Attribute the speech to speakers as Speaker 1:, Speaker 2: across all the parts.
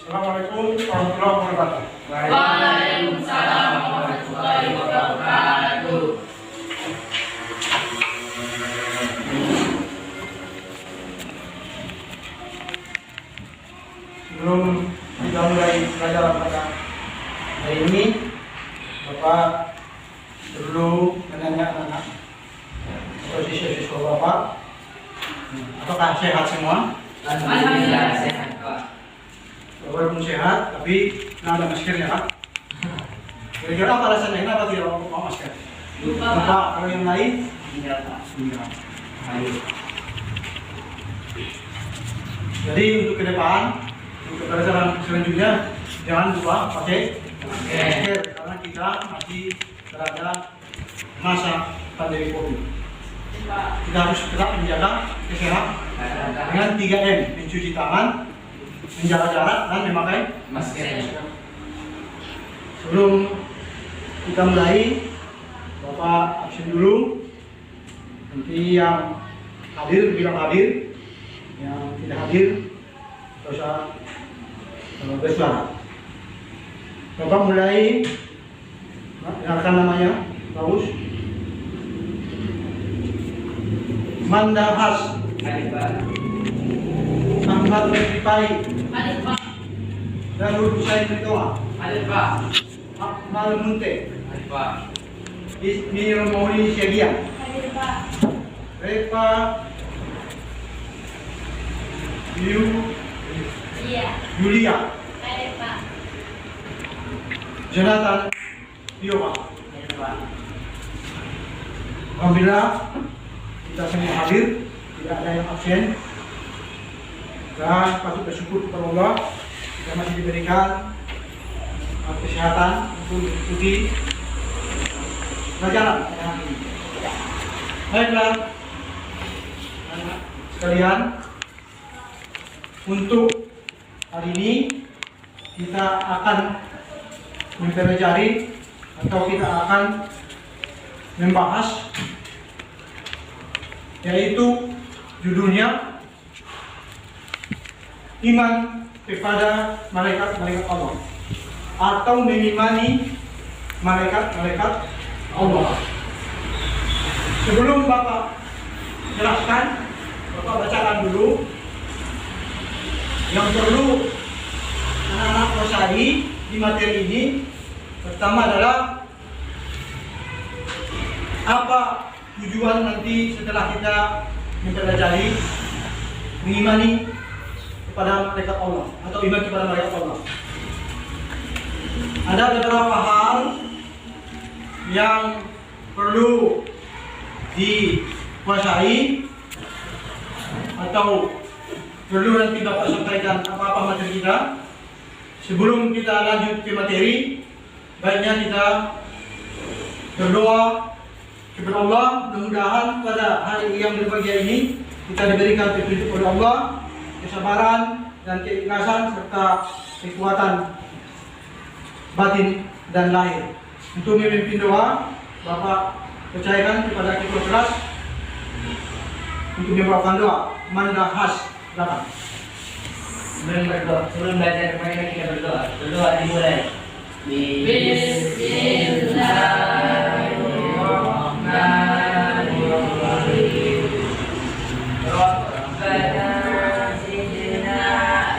Speaker 1: Assalamualaikum warahmatullahi wabarakatuh.
Speaker 2: Waalaikumsalam warahmatullahi wabarakatuh.
Speaker 1: Sebelum kita mulai pelajaran pada hari ini, Bapak perlu menanya anak atau siswa-siswa Bapak, apakah sehat semua?
Speaker 2: Alhamdulillah sehat, Pak.
Speaker 1: Walaupun sehat, tapi nggak ada maskernya, Pak. Kira-kira apa alasannya? Kenapa tidak mau masker?
Speaker 2: Lupa,
Speaker 1: Lupa.
Speaker 2: Pak.
Speaker 1: Kalau yang lain?
Speaker 2: Iya, Pak.
Speaker 1: Enggak. Ayo. Jadi untuk ke depan, untuk pelajaran selanjutnya, jangan lupa pakai masker karena kita masih berada masa pandemi COVID. Kita harus tetap menjaga kesehatan dengan 3M, mencuci tangan, menjaga jarak, dan memakai
Speaker 2: Masker.
Speaker 1: Sebelum kita mulai, Bapak absen dulu. Nanti yang hadir bilang hadir, yang tidak hadir tidak usah bersuara. Bapak mulai, dengarkan namanya, bagus. Mandahas,
Speaker 2: Alif, Pak.
Speaker 1: Ahmad Ripai,
Speaker 2: Alif, Pak.
Speaker 1: Darul Husain Ritoa,
Speaker 2: Alif, Pak.
Speaker 1: Akmal Munte,
Speaker 2: Alif, Pak.
Speaker 1: Ismir Mauli Syegia,
Speaker 2: Alif, Pak.
Speaker 1: Reva
Speaker 2: Iya.
Speaker 1: Yulia,
Speaker 2: Alif, Pak.
Speaker 1: Jonathan Tioba.
Speaker 2: Alif, Pak.
Speaker 1: Alhamdulillah kita semua hadir, tidak ada yang absen. Dan patut bersyukur kepada Allah kita masih diberikan kesehatan untuk mengikuti pelajaran pada hari ini. Baiklah, anak sekalian, untuk hari ini kita akan mempelajari atau kita akan membahas, yaitu judulnya iman kepada malaikat-malaikat Allah atau mengimani malaikat-malaikat Allah. Sebelum Bapak jelaskan, Bapak bacakan dulu yang perlu anak-anak kuasai di materi ini. Pertama adalah apa tujuan nanti setelah kita mempelajari mengimani kepada malaikat Allah atau iman kepada malaikat Allah. Ada beberapa hal yang perlu dikuasai atau perlu nanti Bapak sampaikan apa-apa materi kita. Sebelum kita lanjut ke materi, baiknya kita berdoa kepada Allah, mudah-mudahan pada hari yang berbahagia ini kita diberikan petunjuk oleh Allah, kesabaran dan keikhlasan serta kekuatan batin dan lahir. Untuk memimpin doa, Bapak percayakan kepada ketua kelas untuk membawakan doa. Mandahas, silakan.
Speaker 2: Sebelum belajar kemarin kita berdoa. Berdoa dimulai. Bismillahirrahmanirrahim. Rabbana zidna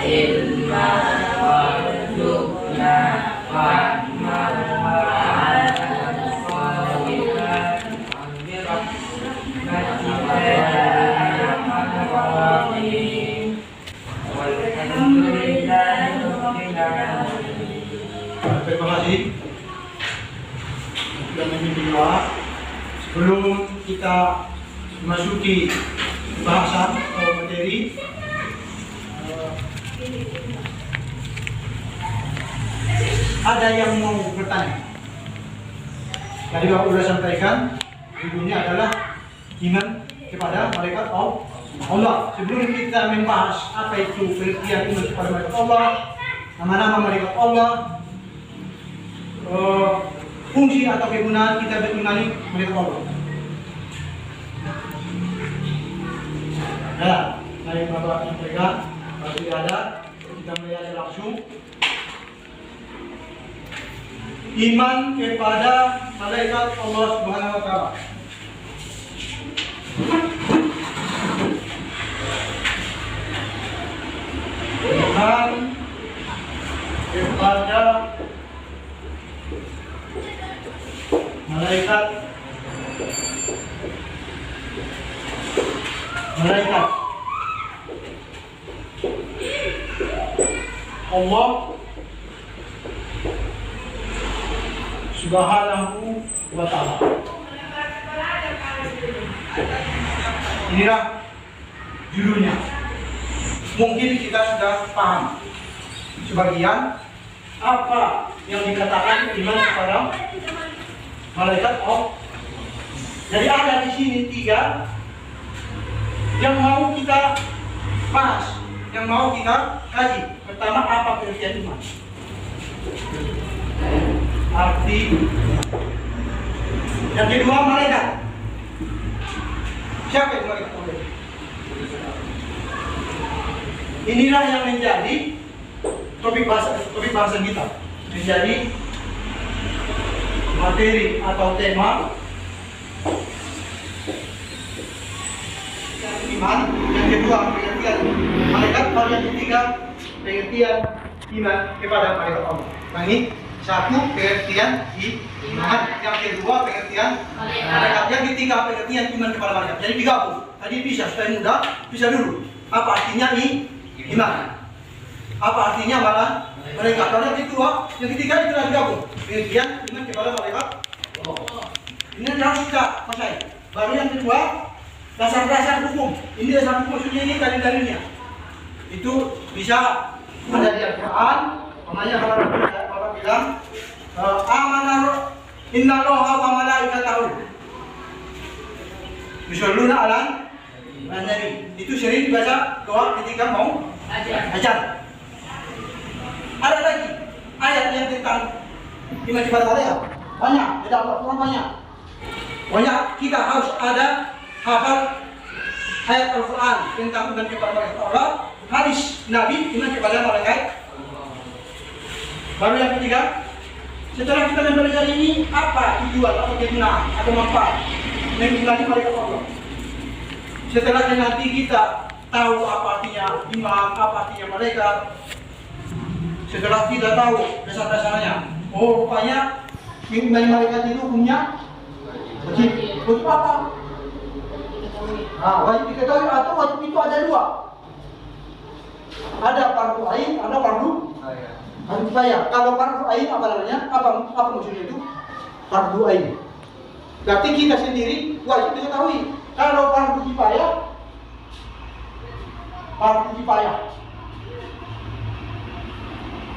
Speaker 2: ilma warzuqna fahman wa amal sholihan bi rahmatika ya arhamar rahimin.
Speaker 1: Terima kasih sudah memimpin doa. Sebelum kita memasuki bahasan atau materi, ada yang mau bertanya? Tadi Bapak sudah sampaikan, judulnya adalah iman kepada malaikat Allah. Sebelum kita membahas apa itu pengertian iman kepada malaikat Allah, nama-nama malaikat Allah, fungsi atau kegunaan kita berimani malaikat Allah. Ya, saya Bapak sampaikan, kalau tidak ada Kita melihat langsung. Iman kepada malaikat Allah Subhanahu wa taala. Iman kepada malaikat Allah Subhanahu wa ta'ala. Inilah judulnya. Mungkin kita sudah paham sebagian apa yang dikatakan iman kepada malaikat Allah. Jadi ada di sini 3 yang mau kita bahas, yang mau kita kaji. Pertama, apa pengertian iman? Arti. Yang kedua, malaikat. Siapa itu malaikat Allah? Inilah yang menjadi topik bahasan kita, menjadi materi atau tema iman. Yang kedua, pengertian malaikat. Baru yang ketiga, pengertian iman kepada malaikat Allah. Nah, ini satu pengertian iman, yang kedua pengertian malaikat, yang ketiga pengertian iman kepada malaikat. Jadi digabung. Tadi bisa supaya mudah, bisa dulu. Apa artinya iman? Apa artinya malaikat? Kalau yang kedua, yang ketiga itu lagi digabung. Pengertian iman kepada malaikat. Ini harus kita pasai. Baru yang kedua, dasar-dasar hukum. Ini dasar hukum, maksudnya ini dalil-dalilnya. Itu bisa ada di Al-Quran. Namanya kalau Bapak bilang amanah innallaha wa malaikatahu yusholluna 'alan nabi. Itu sering dibaca doa ketika mau ajar. Ada lagi ayat yang tentang iman kepada malaikat. Banyak, tidak Al-Quran banyak. Banyak kita harus ada hafal ayat Al-Quran tentang iman kepada malaikat Allah, hadis Nabi iman kepada malaikat. Baru yang ketiga, setelah kita belajar ini, apa tujuan atau kegunaan atau manfaat mengimani malaikat Allah? Setelah nanti kita tahu apa artinya iman, apa artinya malaikat, setelah kita tahu dasar-dasarnya, oh rupanya mengimani malaikat itu hukumnya wajib. Wajib apa? Wajib diketahui atau wajib itu ada 2. Ada fardu ain, ada fardu kifayah. Kalau fardu ain apa namanya? Apa maksudnya itu? Fardu ain. Berarti kita sendiri wajib diketahui. Kalau fardu kifayah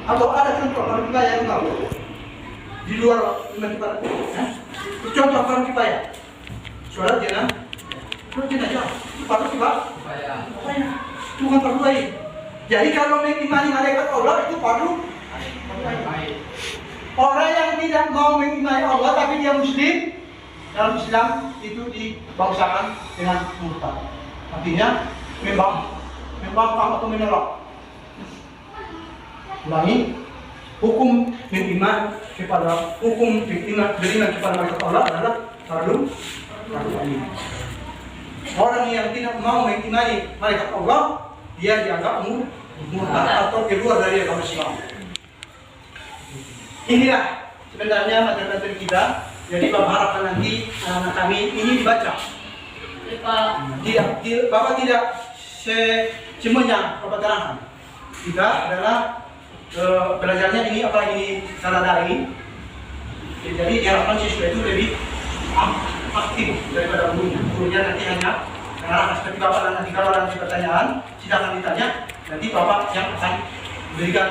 Speaker 1: atau ada contoh fardu kifayah yang tahu di luar iman kepada contoh fardu kifayah. Sholat jangan aja. Fardu kifayah. Itu bukan fardu ain. Jadi kalau mengimani malaikat Allah itu fardu. Orang yang tidak mau mengimani Allah tapi dia muslim, dalam Islam itu dibangsakan dengan murtad. Artinya membangkang atau menolak. Ulangi, hukum beriman kepada malaikat Allah adalah fardu ain. Orang yang tidak mau mengimani malaikat Allah, dia dianggap murtad atau keluar dari agama Islam. Inilah sebenarnya materi-materi kita. Jadi Bapak harapkan nanti anak kami ini dibaca. Bapak tidak semuanya Bapak terangkan. Kita adalah belajarnya ini apa ini secara daring. Jadi diharapkan siswa itu lebih aktif daripada gurunya. Gurunya nanti hanya mengarahkan seperti Bapak, dan nanti kalau ada pertanyaan silakan ditanya. Nanti Bapak yang akan berikan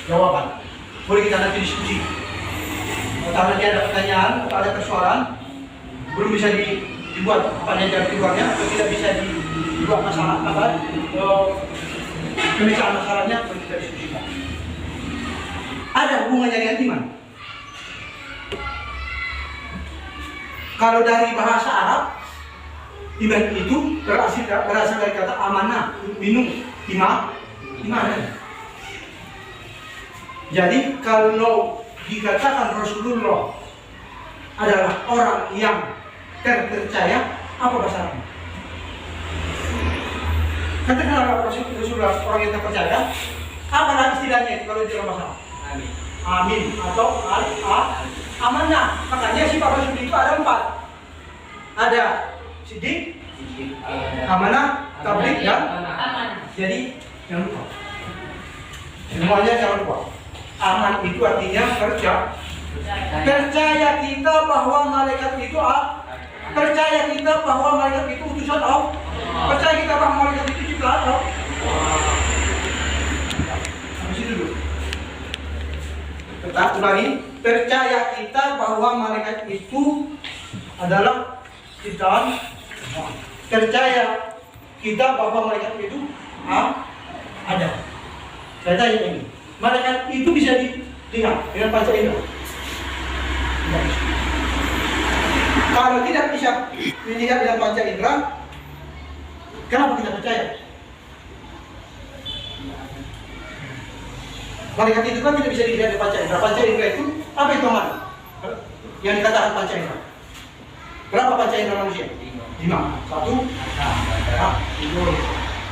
Speaker 1: jawaban. Boleh kita nanti diskusi. Kalau nanti ada pertanyaan atau ada persoalan belum bisa dibuat pertanyaan keluarnya atau tidak bisa dibuat masalah pemecahan masalahnya, boleh kita diskusikan. Ada hubungannya dengan iman. Kalau dari bahasa Arab, iman itu berasal dari kata amanah, minum, iman. Jadi kalau dikatakan Rasulullah adalah orang yang terpercaya, apa bahasa Arabnya? Katakanlah Rasulullah orang yang terpercaya, apa lagi istilahnya itu kalau di dalam bahasa Arab? Amin atau amanah. Makanya sifat Rasul itu ada 4. Ada sidik, amanah, tabligh, dan jadi jangan lupa. Semuanya jangan lupa. Aman itu artinya percaya kita bahwa malaikat itu percaya kita bahwa malaikat itu utusan Allah. Percaya kita bahwa malaikat itu ciptaan Allah. Habis itu dulu. Tetap ulangi. Percaya kita bahwa malaikat itu adalah ciptaan Allah. Percaya kita bahwa malaikat itu ada. Saya tanya ini. Malaikat itu bisa dilihat dengan panca indera. Kalau tidak bisa dilihat dengan panca indera, kenapa kita percaya? Malaikat itu kan tidak bisa dilihat dengan panca indera. Panca indera itu apa itu mana? Yang dikatakan panca indera. Berapa panca indera manusia? 5. 1,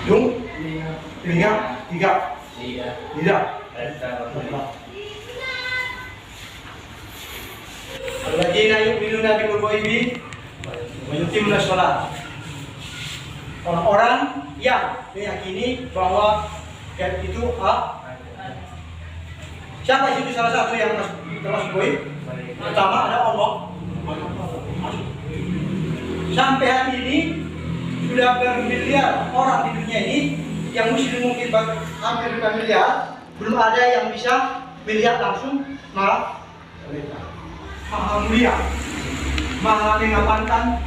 Speaker 1: hidung, telinga, 3, lidah. Alladzina yu'minuna bil ghaibi wa yuqimuna shalah. Orang-orang yang meyakini bahwa gaib itu siapa itu salah satu yang termasuk gaib? Pertama ada Allah. Sampai hari ini sudah bermiliar orang di dunia ini, yang muslim mungkin hampir 5 miliar, belum ada yang bisa melihat langsung maha mulia, maha mengamankan,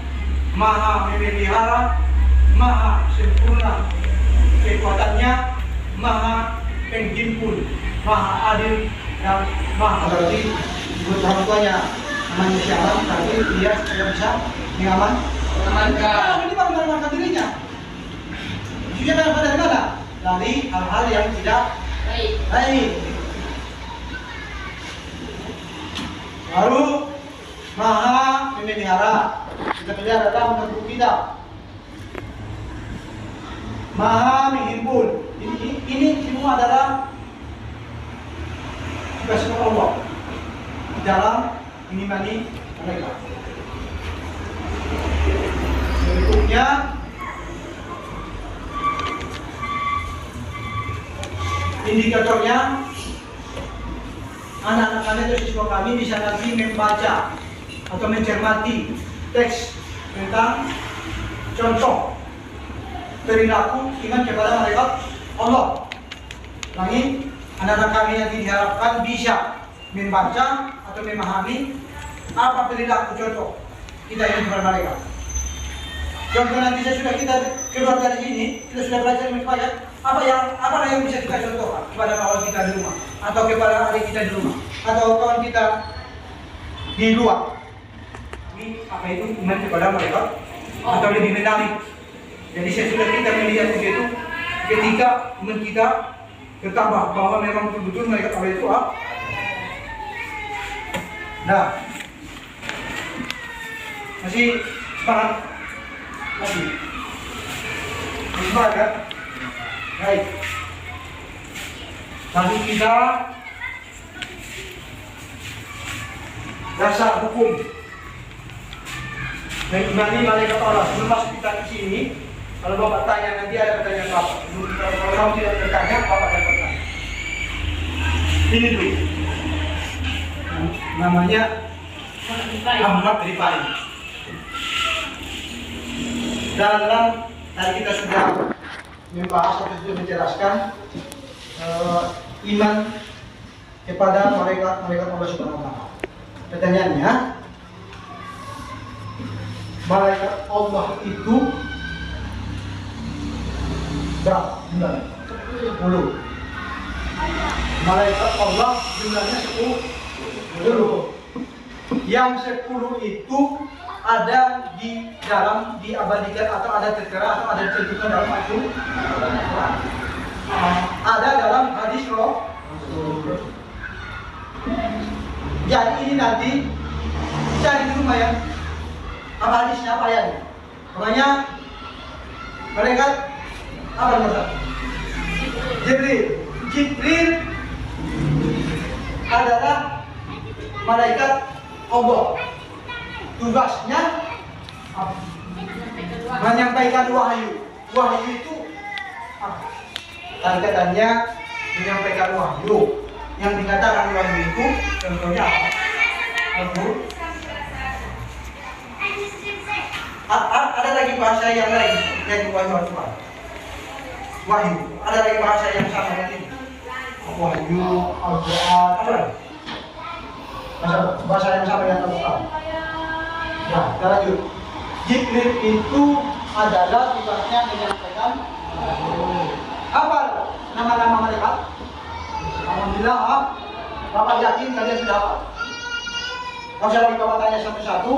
Speaker 1: maha memelihara, maha sempurna kekuatannya, maha penghimpun, maha adil, dan maha berarti buat orang tuanya namanya siapa, tapi dia tidak bisa mengamankan. Ini baru mengamankan dirinya. Maksudnya dari mana? Dari hal-hal yang tidak baik. Lalu maha memelihara, kita pelihara dalam tubuh kita. Maha menghimpun. Ini semua adalah tugas Allah dalam mengimani mereka. Berikutnya indikatornya, anak-anak kalian atau siswa kami bisa nanti membaca atau mencermati teks tentang contoh perilaku iman kepada malaikat Allah. Lagi, anak-anak kami nanti diharapkan bisa membaca atau memahami apa perilaku contoh kita ini kepada malaikat. Contoh nanti sesudah kita keluar dari sini, kita sudah belajar membaca, apa yang bisa kita contohkan kepada kawan kita di rumah, atau kepada adik kita di rumah, atau kawan kita di luar. Ini apa itu iman kepada malaikat atau lebih menarik. Jadi sesudah kita melihat begitu, ketika iman kita bertambah bahwa memang betul-betul malaikat Allah itu Nah, masih semangat? Masih semangat kan? Baik. Lalu kita dasar hukum mengimani malaikat Allah. Sebelum masuk kita di sini, kalau Bapak tanya nanti ada pertanyaan Bapak. Kalau kamu tidak bertanya, Bapak akan bertanya. Ini dulu. Namanya Ahmad Rifai. Dalam tadi kita sudah membahas atau sudah menjelaskan iman kepada malaikat Allah Subhanahu wa taala. Pertanyaannya, malaikat Allah itu berapa jumlahnya? 10. Malaikat Allah jumlahnya 10. Yang 10 itu ada di dalam diabadikan atau ada tertera atau ada disebutkan dalam Al-Quran. Ada dalam hadis Rasul. Jadi ini nanti cari di rumah ya. Apa hadisnya apa ya? Makanya malaikat apa maksudnya? Jibril. Jibril adalah malaikat Allah. Tugasnya apa? Menyampaikan wahyu. Wahyu itu apa? Tanda-tandanya menyampaikan wahyu. Yang dikatakan wahyu itu contohnya apa? Ada lagi bahasa yang lain yang wahyu Al-Quran. Wahyu. Ada lagi bahasa yang sama dengan ini. Wahyu Al-Quran. Apa lagi? Bahasa yang sama dengan Al-Quran. Ya, kita lanjut. Jibril itu adalah tugasnya menyampaikan apa nama-nama malaikat. Alhamdulillah, Bapak yakin kalian sudah hafal. Kalau saya lagi Bapak tanya satu-satu,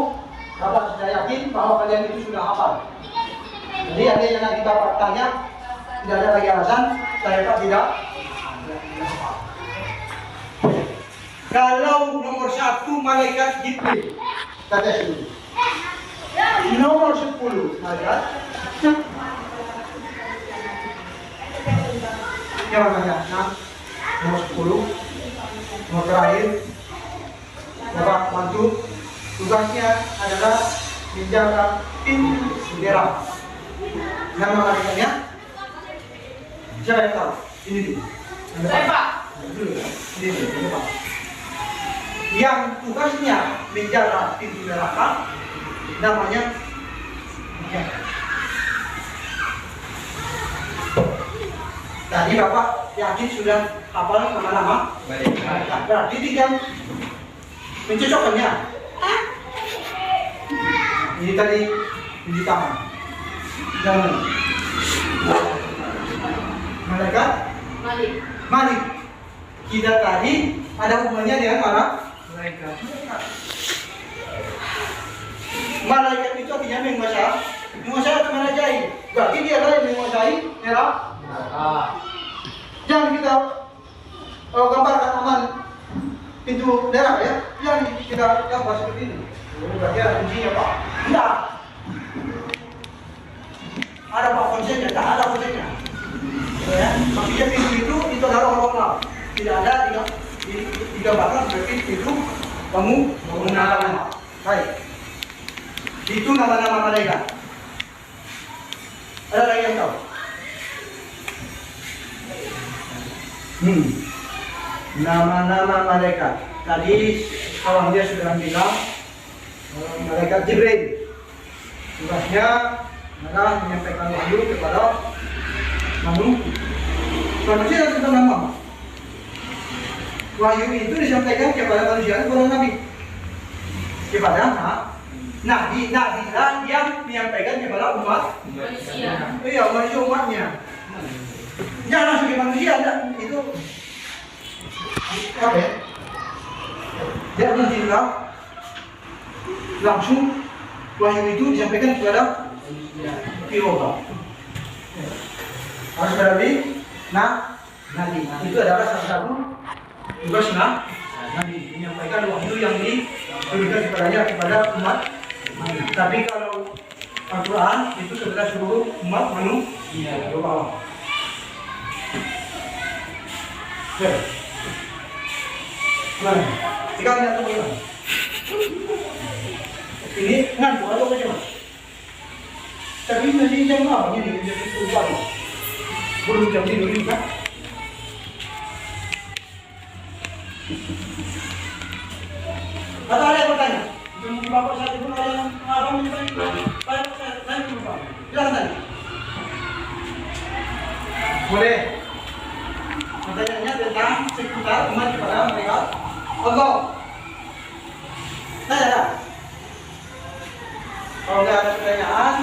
Speaker 1: Bapak sudah yakin bahwa kalian itu sudah hafal. Jadi ada yang nanti Bapak tanya, tidak ada lagi alasan, saya Pak tidak. Kalau nomor 1 malaikat Jibril, kata dulu. Nomor 10 malaikat. Yang mana? Nomor 10. Nomor terakhir. Bapak bantu. Tugasnya adalah menjaga pintu bendera. Nama malaikatnya? Siapa yang tahu? Ini dulu.
Speaker 2: Saya Pak.
Speaker 1: Ini Pak. Yang tugasnya menjaga pintu neraka namanya tadi Bapak yakin sudah hafal nama-nama? Nah, berarti tinggal mencocokkannya. Ini tadi di tangan. Jangan. Malaikat Malik. Kita tadi ada hubungannya dengan mana? Malaikat itu artinya menguasai atau menajai. Berarti dia adalah yang menguasai neraka. Jangan kita gambarkan aman pintu neraka ya. Jangan kita gambar seperti ini. Berarti ada kuncinya Pak. Tidak. Ada Pak konsepnya, tidak ada konsepnya. Ya, maksudnya pintu itu adalah Allah. Tidak ada digambarkan seperti pintu kamu menggunakan. Baik. Itu nama-nama malaikat. Ada lagi yang tahu? Nama-nama malaikat. Tadi kawan dia sudah bilang malaikat Jibril. Tugasnya adalah menyampaikan wahyu kepada manusia tentang nama. Wahyu itu disampaikan kepada manusia, kepada Nabi. Kepada Nabi lah yang menyampaikan kepada umat manusia. Iya, manusia umatnya. Jangan langsung ke manusia, itu apa ya? Dia bertindak langsung wahyu itu disampaikan kepada Fir'aun. Harus berarti Nabi. Itu adalah salah satu tugas Nabi menyampaikan wahyu yang diberikan kepadanya kepada umat. Tapi kalau Al-Quran itu kepada seluruh umat manusia. Nah, kita lihat teman-teman. Ini ngantuk atau bagaimana? Tapi masih jam berapa ini? Jam 10 pagi. Belum jam tidur ini kan? Atau ada yang bertanya? Bapak saya pun ada yang apa menyampaikan? Saya belum tahu. Silakan tanya. Boleh. Pertanyaannya tentang seputar umat kepada mereka Allah. Tanya. Kalau nggak ada pertanyaan,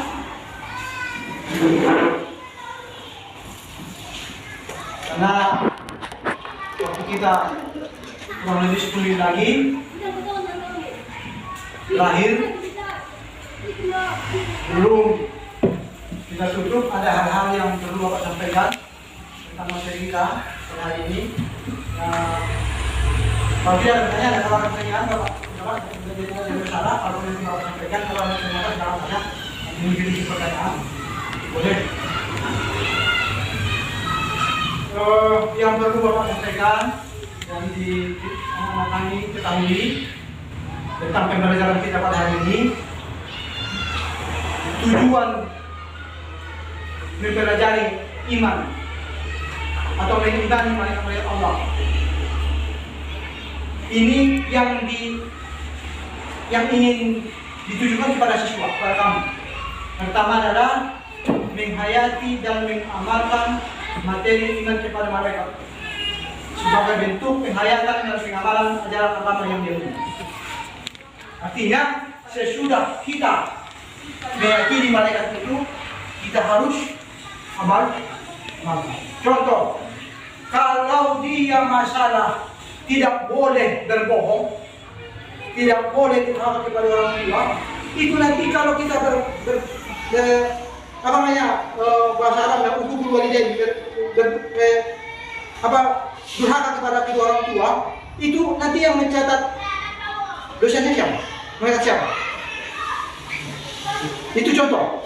Speaker 1: karena waktu kita kurang lebih 10 menit lagi lahir, belum kita tutup, ada hal-hal yang perlu Bapak sampaikan tentang materi kita hari ini. Kalau tidak ada pertanyaan, kalau ada pertanyaan, Bapak jadi masalah. Kalau nanti Bapak sampaikan, kalau ada pertanyaan, jangan tanya. Mungkin pertanyaan, boleh. Yang perlu Bapak sampaikan dan ketahui tentang pembelajaran kita pada hari ini, tujuan mempelajari iman atau mengimani malaikat Allah. Ini yang ingin ditujukan kepada siswa, kepada kamu. Pertama adalah menghayati dan mengamalkan materi iman kepada malaikat sebagai bentuk penghayatan dan pengamalan ajaran agama yang diilmu. Artinya, sesudah kita meyakini malaikat itu, kita harus amal. Contoh, kalau dia masalah tidak boleh berbohong, tidak boleh durhaka kepada orang tua, itu nanti kalau kita bahasa Arabnya ukhuwah walidain, durhaka kepada kedua orang tua, itu nanti yang mencatat dosanya siapa? Malaikat siapa? Itu contoh.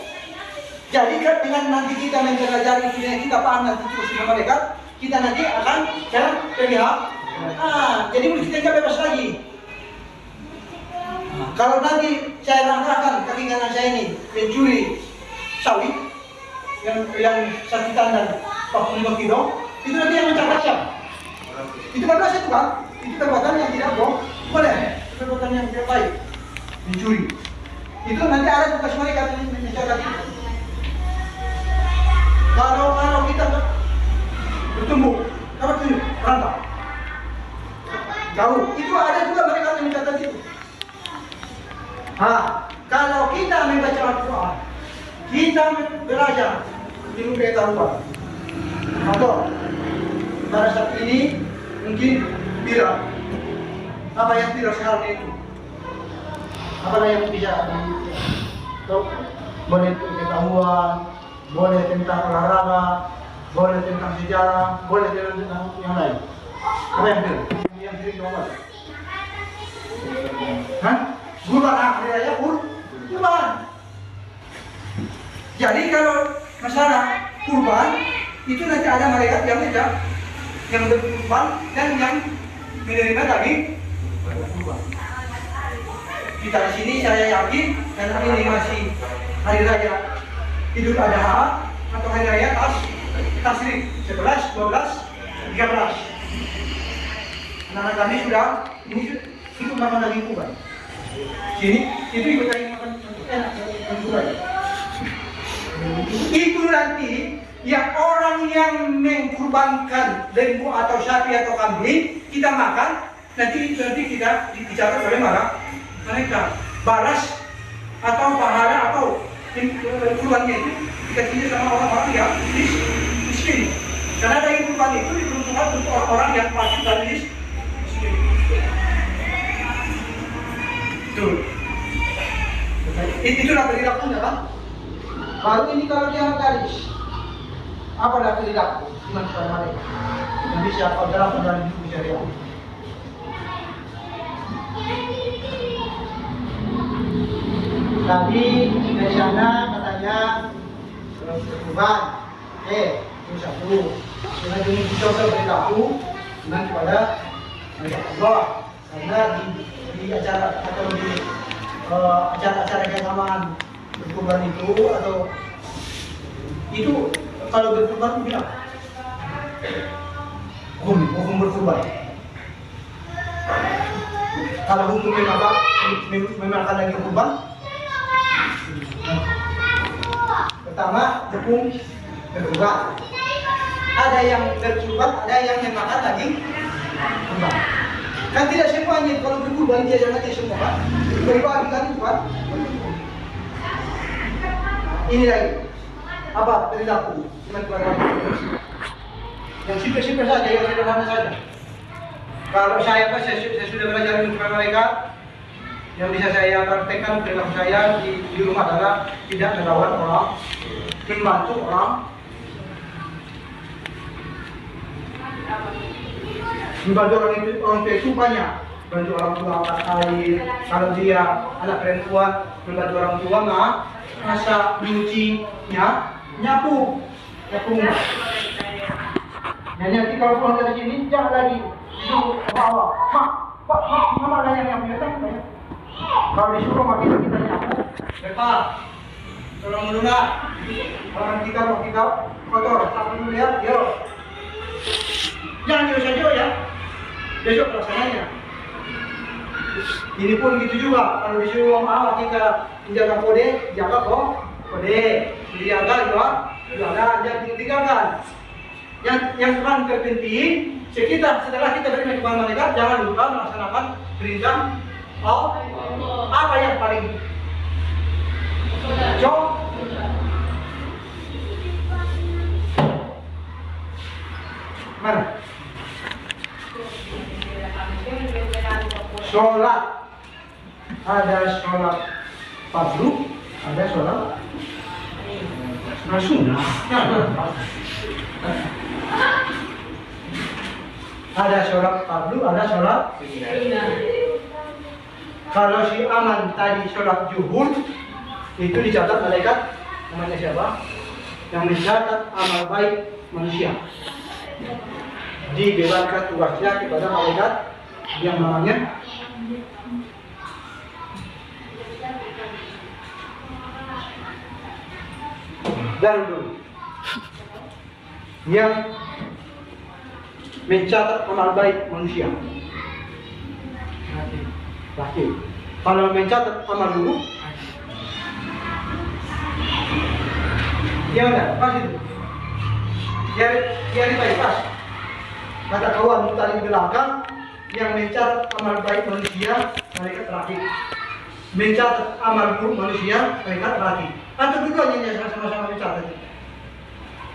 Speaker 1: Jadi dengan nanti kita mempelajari yang kita paham nanti terus dengan malaikat, kita nanti akan jalan pihak. Jadi mulut kita nggak bebas lagi. Kalau nanti saya langkahkan kaki kanan saya ini mencuri sawit yang 1 tandan 45 kilo, itu nanti yang mencatat siapa? Itu berdosa itu kan? Itu perbuatan yang tidak boleh, perbuatan yang tidak baik, mencuri. Itu nanti ada tugas malaikat yang mencatat itu. Kalau kita bertemu, apa itu? Rantau. Jauh. Itu ada juga mereka yang mencatat itu. Kalau kita membaca Al-Quran, kita belajar ilmu pengetahuan. Atau pada saat ini mungkin viral. Apa yang viral sekarang itu? Apa yang bisa boleh pengetahuan, boleh tentang olahraga, boleh tentang sejarah, boleh tentang yang lain. Apa yang viral? Yang viral apa? Kurban hari raya kurban. Jadi kalau masalah kurban itu nanti ada malaikat yang berkurban dan yang menerima daging kurban. Kita di sini saya yakin karena ini masih hari raya Idul Adha atau hari raya Tasrik 11, 12, 13. Anak kami sudah ini ikut makan daging kurban. Sini itu ikut daging makan enak kurban. Itu nanti yang orang yang mengkurbankan lembu atau sapi atau kambing kita makan, nanti kita dicatat oleh mereka balas atau pahala atau kurbannya itu kita pilih sama orang-orang yang miskin. Karena daging kurban itu diperuntukkan untuk orang-orang yang masih dan miskin. Itulah perilakunya kan. Baru ini kalau dia garis, apa dah perilaku iman kepada mereka yang bisa dalam dalam hidup syariat. Tadi dari sana katanya berubah, itu satu. Dengan jenis dicoba perilaku iman kepada Allah, karena di acara atau di acara-acara keagamaan berkurban itu atau itu kalau berkurban itu bilang hukum berkurban. Kalau hukum memakan daging kurban, pertama hukum berkurban. Ada yang berkurban, ada yang memakan daging kurban. Kan tidak semuanya kalau berkurban dia jangan mati semua kan? Berbagi kan itu kan? Ini lagi apa perilaku iman kepada Allah. Yang simpel-simpel saja, yang sederhana saja. Kalau saya sudah belajar ilmu kepada mereka, yang bisa saya praktekkan perilaku saya di rumah adalah tidak melawan orang, membantu orang. Membantu orang tua itu banyak. Bantu orang tua angkat air. Kalau dia anak perempuan, membantu orang tua masak, nyuci, nyapu rumah. Dan nanti kalau pulang dari sini jangan lagi disuruh bawa, mama ada yang nyapu ya. Kalau disuruh sama kita nyapu, Beta, tolong dulu nak. Orang kita kotor, sapu dulu ya, yuk. Jangan nyuruh saja ya. Besok pelaksananya. Ini pun gitu juga. Kalau disuruh sama kita menjaga kode, jaga kode. Dijaga juga, jangan tinggalkan. Yang paling terpenting, setelah kita beriman kepada mereka, jangan lupa melaksanakan perintah Allah. Apa yang paling mana? Sholat. Ada sholat fardu, ada sholat sunnah. Ada sholat fardu, ada sholat. Kalau si Aman tadi sholat zuhur, itu dicatat malaikat, namanya siapa? Yang mencatat amal baik manusia. Dibebankan tugasnya kepada malaikat yang namanya Darul, yang mencatat amal baik manusia. Laki. Kalau mencatat amal buruk, ya udah pas itu. Dia pas. Kata kawan tadi di belakang, yang mencatat amal baik manusia, mereka terakhir. Mencatat amal buruk manusia, mereka terakhir. Atau keduanya sama-sama mencatat.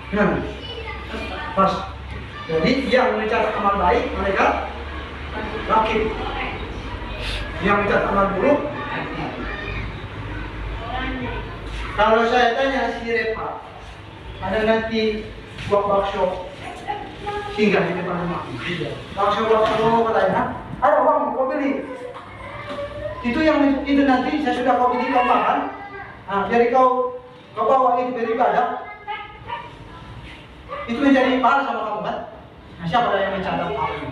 Speaker 1: Kenapa? Pas. Jadi yang mencatat amal baik, mereka terakhir. Yang mencatat amal buruk. Kalau saya tanya si Repa, ada nanti buat bakso singgah di depan rumah. Bakso katanya, ada uang kau beli. Itu nanti saya sudah kau beli kau makan. Nah, jadi kau bawa itu beribadah. Itu menjadi pahala sama kamu kan? Nah, siapa yang mencatat hal ini?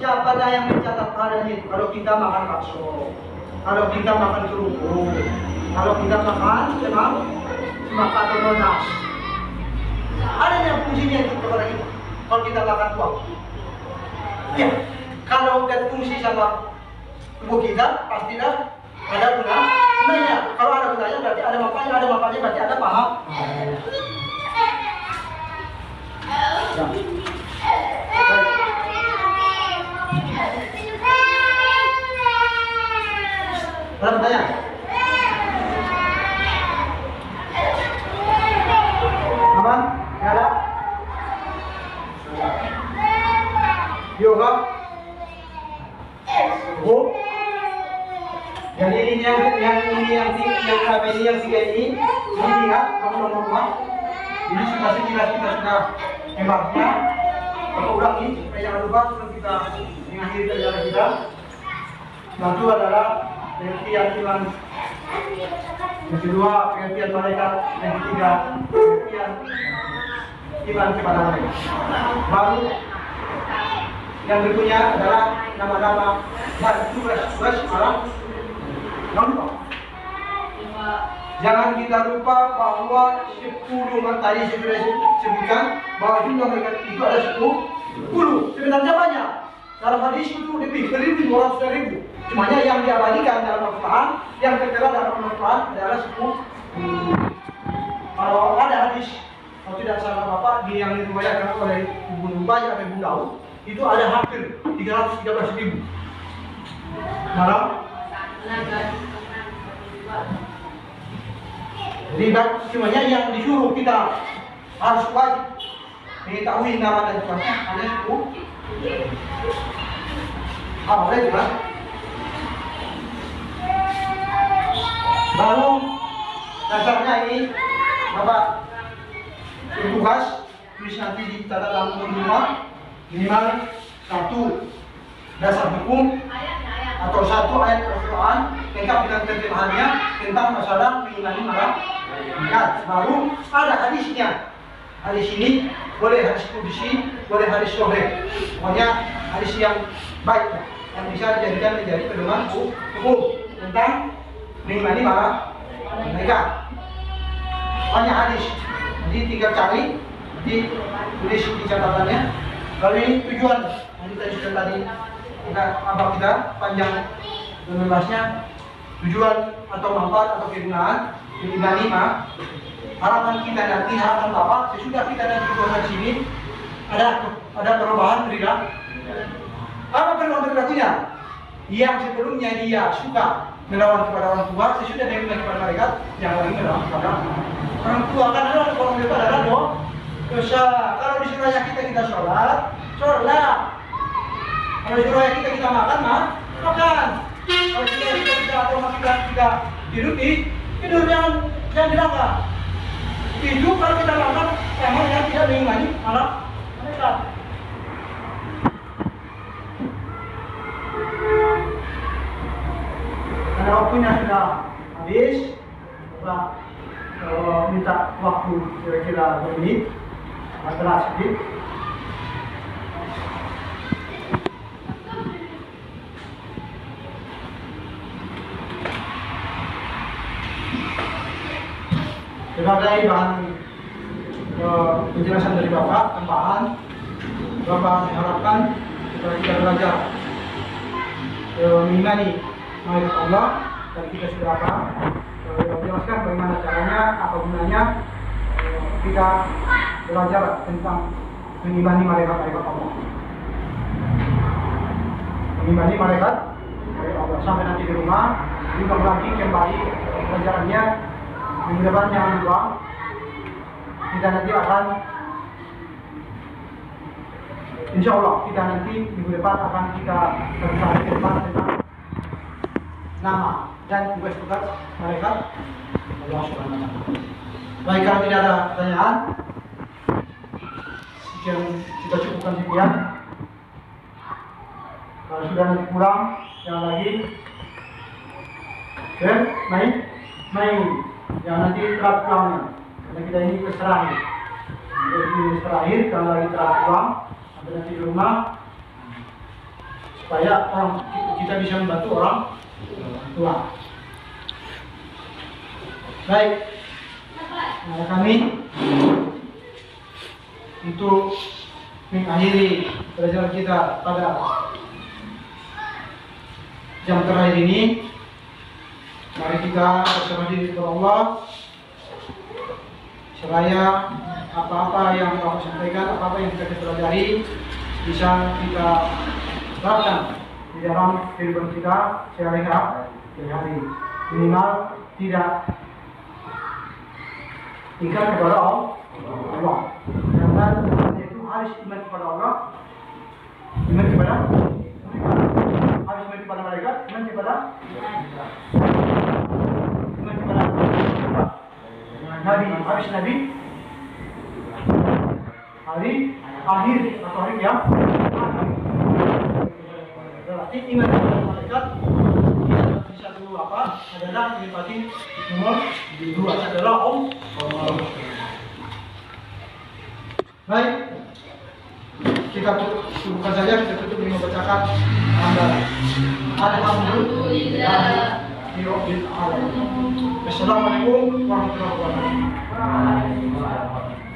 Speaker 1: Siapa yang mencatat hal ini? Kalau kita makan bakso, kalau kita makan kerupuk, kalau kita makan makan donas, ada yang fungsinya itu kepada kita. Kalau kita makan buah, ya. Kalau nggak fungsi sama tubuh kita, pastilah ada gunanya. Kalau ada gunanya berarti ada manfaatnya berarti ada paham. Ya. Ada pertanyaan? Aman? Nggak ada? Yoga? Bu? Jadi ini yang tiga ini lihat kamu nomor ini sudah sekilas kita sudah membahasnya. Kita ulangi supaya jangan lupa sebelum kita mengakhiri perjalanan kita. Satu adalah pengertian iman, yang kedua pengertian malaikat, yang ketiga pengertian iman kepada mereka. Baru yang berikutnya adalah nama-nama dan tugas-tugas orang. Jangan lupa. Jangan kita lupa bahwa 10 tadi saya sudah sebutkan bahwa jumlah mereka itu ada 10. Sebenarnya banyak. Dalam hadis itu lebih 1.200.000. Cumanya yang diabadikan dalam Al-Quran, yang tertera dalam Al-Quran adalah 10. Kalau ada hadis, kalau tidak salah Bapak, yang diriwayatkan oleh Ibnu Bayy atau Ibnu Daud, itu ada hampir 313.000. Malam. Jadi semuanya yang disuruh kita harus wajib mengetahui nama dan tempatnya ada 10. Boleh juga. Baru dasarnya ini Bapak tugas tulis nanti di tata dalam rumah minimal 1 dasar hukum atau 1 ayat Al-Quran lengkap dengan terjemahannya tentang masalah mengimani malaikat. Baru ada hadisnya. Hadis ini boleh hadis qudsi, boleh hadis sahih. Pokoknya hadis yang baik yang bisa dijadikan menjadi pedoman hukum tentang mengimani malaikat. Banyak hadis. Jadi tinggal cari, nanti tulis di catatannya. Lalu ini tujuan yang kita sudah tadi abang kita panjang dan membahasnya tujuan atau manfaat atau kegunaan mengimani harapan kita nanti, harapan Bapak sesudah kita nanti di sini ada perubahan perilaku. Apa perubahan perilakunya? Yang sebelumnya dia suka melawan kepada orang tua, sesudah dia melawan kepada mereka, yang lagi melawan kepada orang tua. Kan ada orang tua adalah dosa. Kalau disuruh kita sholat. Kalau disuruh kita makan, makan. Kalau kita atau kita tidur jangan dilanggar. Tidur kalau kita makan, emang yang tidak mengimani mereka. Karena waktunya sudah habis, minta waktu kira-kira 2 menit, setelah sedikit. Sebagai bahan penjelasan dari Bapak, tambahan, Bapak mengharapkan supaya kita belajar mengimani malaikat Allah dan kita sudah menjelaskan bagaimana caranya, apa gunanya kita belajar tentang mengimani malaikat Allah. Mengimani malaikat Allah sampai nanti di rumah, diulang lagi kembali pelajarannya. Minggu depan jangan lupa kita nanti akan insya Allah kita nanti minggu depan akan kita bersama tentang nama dan tugas-tugas malaikat Allah Subhanahu wa Ta'ala. Baik, kalau tidak ada pertanyaan, kita cukupkan sekian. Kalau sudah nanti pulang, jangan lagi. Oke, main. Jangan nanti telat pulangnya, karena kita ini terakhir. Jadi terakhir, kalau lagi telat pulang, sampai nanti di rumah, supaya kita bisa membantu orang tua. Baik, kami untuk mengakhiri pelajaran kita pada jam terakhir ini. Mari kita berserah diri kepada Allah, supaya apa-apa yang Bapak sampaikan, apa-apa yang kita pelajari bisa kita terapkan di dalam kehidupan kita sehari-hari. Minimal tidak ingkar kepada Allah. Dan itu harus iman kepada Allah, iman kepada harus iman kepada malaikat, iman kepada Nabi, habis Nabi hari akhir atau hari yang berarti iman kepada malaikat bisa dulu apa adalah menyifati nomor 2 adalah Allah. Baik, kita cukupkan saja, kita tutup dengan membacakan Alhamdulillah. Assalamualaikum warahmatullahi wabarakatuh.